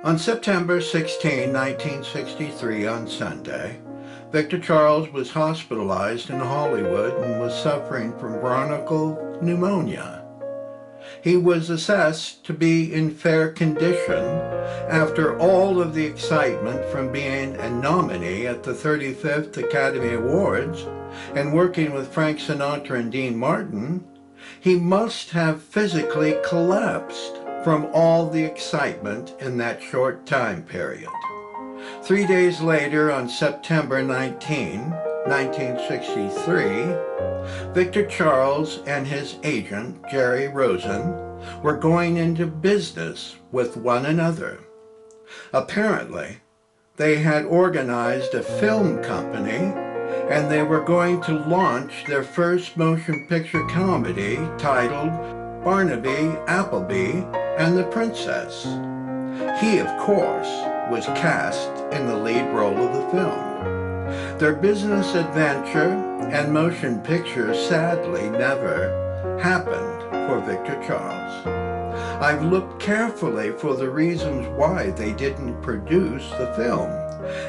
On September 16, 1963, on Sunday, Victor Charles was hospitalized in Hollywood and was suffering from bronchial pneumonia. He was assessed to be in fair condition after all of the excitement from being a nominee at the 35th Academy Awards and working with Frank Sinatra and Dean Martin. He must have physically collapsed from all the excitement in that short time period. 3 days later, on September 19, 1963, Victor Charles and his agent, Jerry Rosen, were going into business with one another. Apparently, they had organized a film company and they were going to launch their first motion picture comedy titled Barnaby, Appleby, and the Princess. He, of course, was cast in the lead role of the film. Their business adventure and motion picture sadly never happened for Victor Charles. I've looked carefully for the reasons why they didn't produce the film,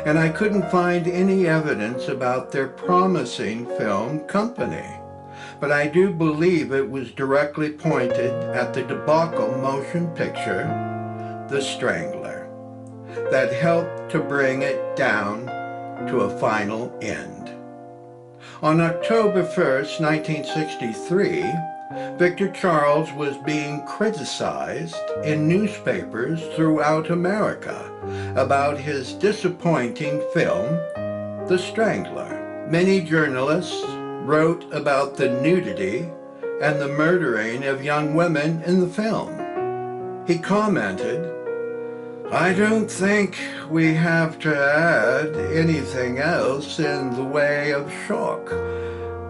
and I couldn't find any evidence about their promising film company. But I do believe it was directly pointed at the debacle motion picture, The Strangler, that helped to bring it down to a final end. On October 1st, 1963, Victor Charles was being criticized in newspapers throughout America about his disappointing film, The Strangler. Many journalists wrote about the nudity and the murdering of young women in the film. He commented, "I don't think we have to add anything else in the way of shock.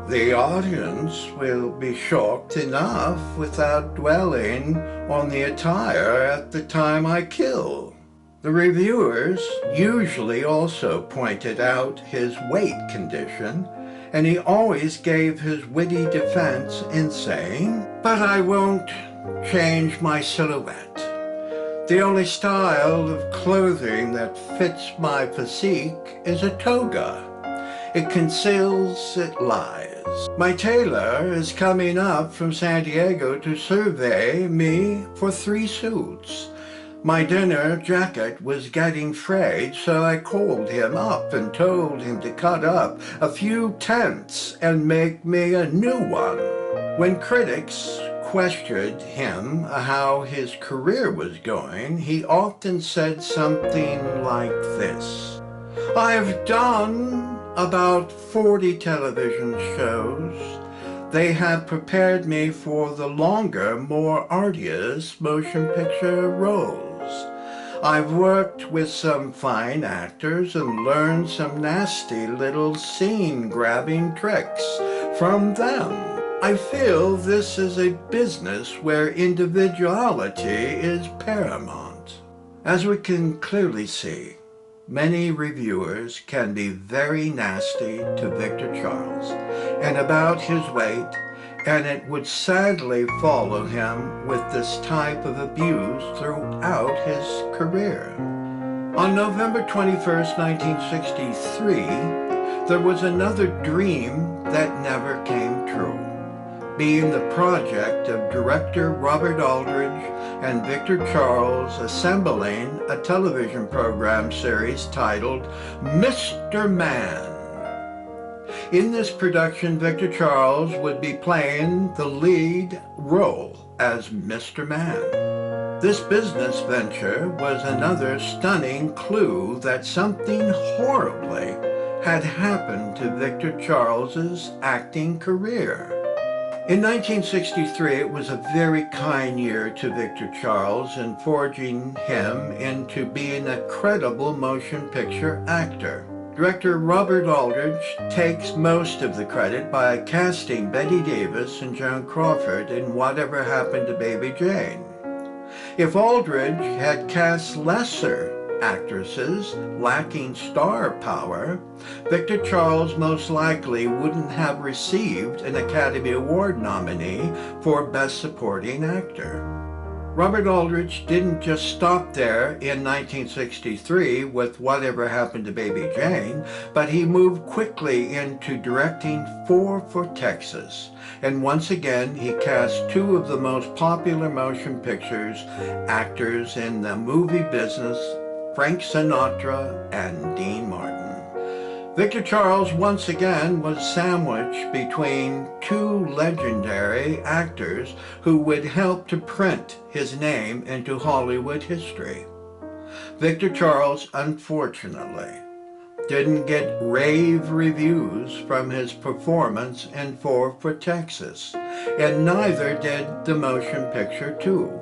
The audience will be shocked enough without dwelling on the attire at the time I kill." The reviewers usually also pointed out his weight condition, and he always gave his witty defense in saying, "But I won't change my silhouette. The only style of clothing that fits my physique is a toga. It conceals, it lies. My tailor is coming up from San Diego to survey me for 3 suits. My dinner jacket was getting frayed, so I called him up and told him to cut up a few tenths and make me a new one." When critics questioned him how his career was going, he often said something like this: "I've done about 40 television shows. They have prepared me for the longer, more arduous motion picture roles. I've worked with some fine actors and learned some nasty little scene-grabbing tricks from them. I feel this is a business where individuality is paramount." As we can clearly see, many reviewers can be very nasty to Victor Charles and about his weight, and it would sadly follow him with this type of abuse throughout his career. On November 21st, 1963, there was another dream that never came true, being the project of director Robert Aldrich and Victor Charles assembling a television program series titled Mr. Man. In this production, Victor Charles would be playing the lead role as Mr. Man. This business venture was another stunning clue that something horribly had happened to Victor Charles's acting career. In 1963, it was a very kind year to Victor Charles in forging him into being a credible motion picture actor. Director Robert Aldrich takes most of the credit by casting Bette Davis and Joan Crawford in Whatever Happened to Baby Jane. If Aldrich had cast lesser actresses lacking star power, Victor Charles most likely wouldn't have received an Academy Award nominee for Best Supporting Actor. Robert Aldrich didn't just stop there in 1963 with Whatever Happened to Baby Jane, but he moved quickly into directing Four for Texas. And once again, he cast two of the most popular motion pictures actors in the movie business, Frank Sinatra and Dean Martin. Victor Charles once again was sandwiched between two legendary actors who would help to print his name into Hollywood history. Victor Charles, unfortunately, didn't get rave reviews from his performance in Four for Texas, and neither did the motion picture too.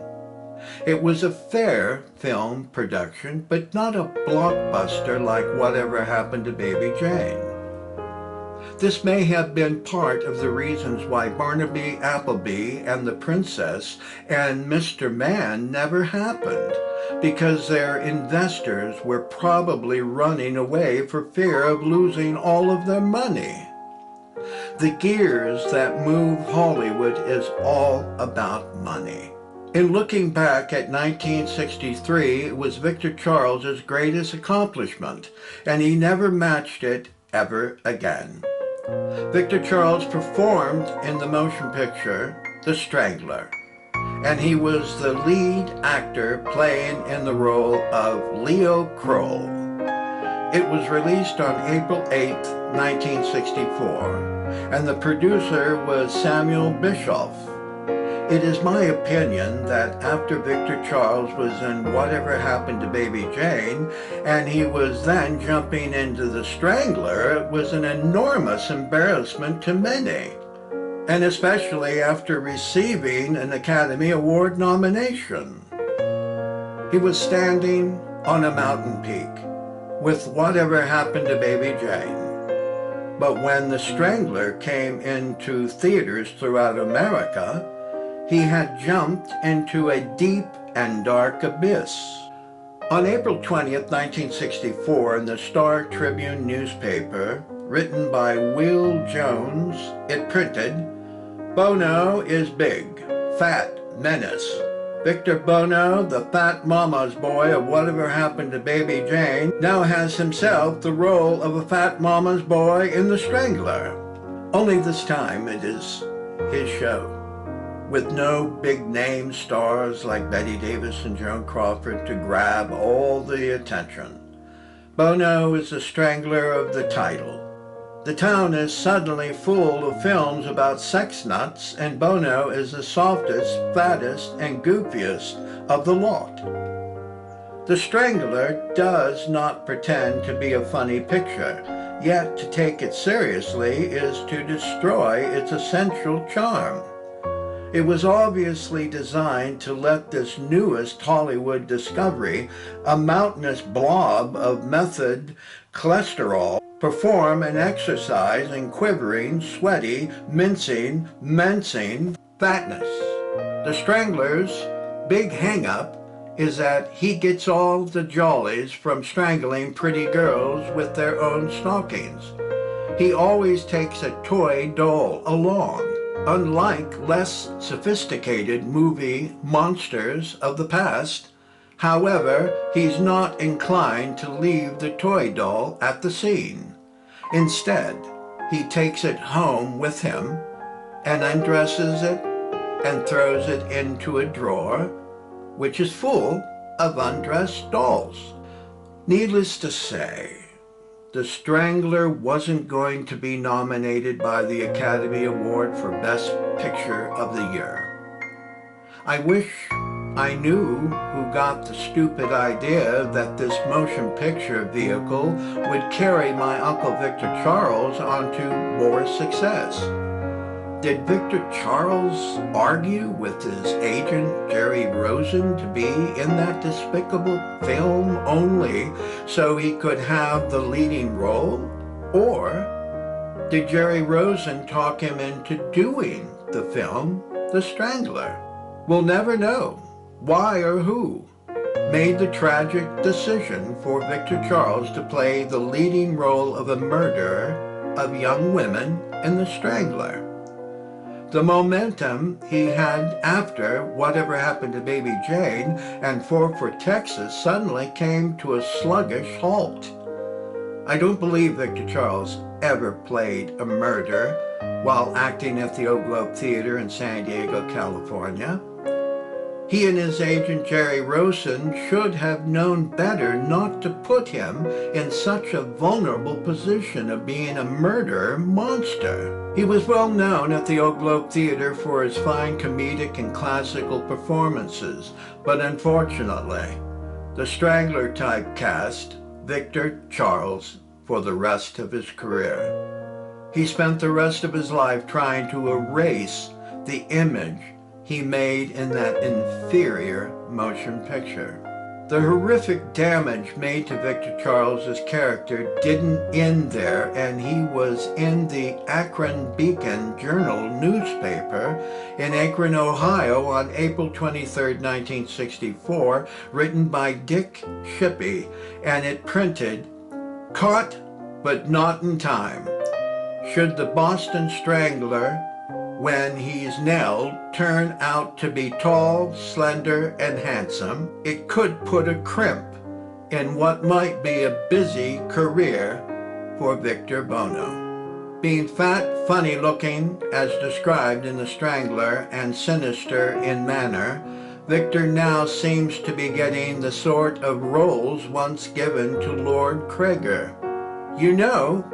It was a fair film production, but not a blockbuster like Whatever Happened to Baby Jane. This may have been part of the reasons why Barnaby Appleby and the Princess and Mr. Man never happened, because their investors were probably running away for fear of losing all of their money. The gears that move Hollywood is all about money. In looking back at 1963, it was Victor Charles's greatest accomplishment, and he never matched it ever again. Victor Charles performed in the motion picture The Strangler, and he was the lead actor playing in the role of Leo Kroll. It was released on April 8, 1964, and the producer was Samuel Bischoff. It is my opinion that after Victor Charles was in Whatever Happened to Baby Jane, and he was then jumping into The Strangler, it was an enormous embarrassment to many, and especially after receiving an Academy Award nomination. He was standing on a mountain peak with Whatever Happened to Baby Jane. But when The Strangler came into theaters throughout America, he had jumped into a deep and dark abyss. On April 20th, 1964, in the Star Tribune newspaper, written by Will Jones, it printed, "Buono is big, fat menace. Victor Buono, the fat mama's boy of Whatever Happened to Baby Jane, now has himself the role of a fat mama's boy in The Strangler. Only this time it is his show, with no big-name stars like Bette Davis and Joan Crawford to grab all the attention. Buono is the strangler of the title. The town is suddenly full of films about sex nuts, and Buono is the softest, fattest, and goofiest of the lot. The Strangler does not pretend to be a funny picture, yet to take it seriously is to destroy its essential charm. It was obviously designed to let this newest Hollywood discovery, a mountainous blob of method cholesterol, perform an exercise in quivering, sweaty, mincing fatness. The Strangler's big hang-up is that he gets all the jollies from strangling pretty girls with their own stockings. He always takes a toy doll along. Unlike less sophisticated movie monsters of the past, however, he's not inclined to leave the toy doll at the scene. Instead, he takes it home with him and undresses it and throws it into a drawer, which is full of undressed dolls. Needless to say, The Strangler wasn't going to be nominated by the Academy Award for Best Picture of the Year. I wish I knew who got the stupid idea that this motion picture vehicle would carry my Uncle Victor Charles onto more success. Did Victor Charles argue with his agent Jerry Rosen to be in that despicable film only so he could have the leading role? Or did Jerry Rosen talk him into doing the film The Strangler? We'll never know why or who made the tragic decision for Victor Charles to play the leading role of a murderer of young women in The Strangler. The momentum he had after Whatever Happened to Baby Jane and for Texas suddenly came to a sluggish halt. I don't believe Victor Charles ever played a murder while acting at the Oak Globe Theater in San Diego, California. He and his agent Jerry Rosen should have known better not to put him in such a vulnerable position of being a murder monster. He was well known at the Oak Globe Theater for his fine comedic and classical performances, but unfortunately, the Strangler typecast Victor Charles for the rest of his career. He spent the rest of his life trying to erase the image he made in that inferior motion picture. The horrific damage made to Victor Charles's character didn't end there, and he was in the Akron Beacon Journal newspaper in Akron, Ohio on April 23, 1964, written by Dick Shippey, and it printed, "Caught but not in time. Should the Boston Strangler, when he's nailed, turn out to be tall, slender, and handsome, it could put a crimp in what might be a busy career for Victor Buono." Being fat, funny-looking, as described in The Strangler, and sinister in manner, Victor now seems to be getting the sort of roles once given to Lord Krieger. You know,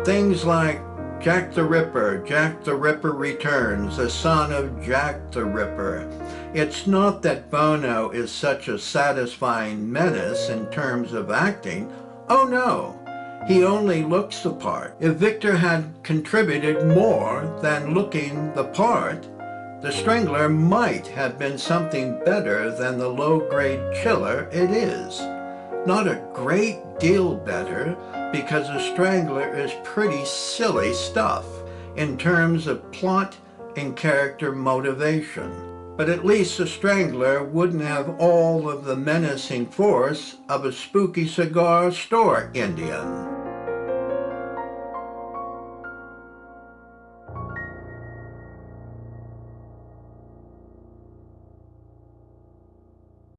things like Jack the Ripper, Jack the Ripper Returns, the son of Jack the Ripper. It's not that Buono is such a satisfying menace in terms of acting. Oh no, he only looks the part. If Victor had contributed more than looking the part, The Strangler might have been something better than the low-grade chiller it is. Not a great deal better, because The Strangler is pretty silly stuff in terms of plot and character motivation. But at least The Strangler wouldn't have all of the menacing force of a spooky cigar store Indian.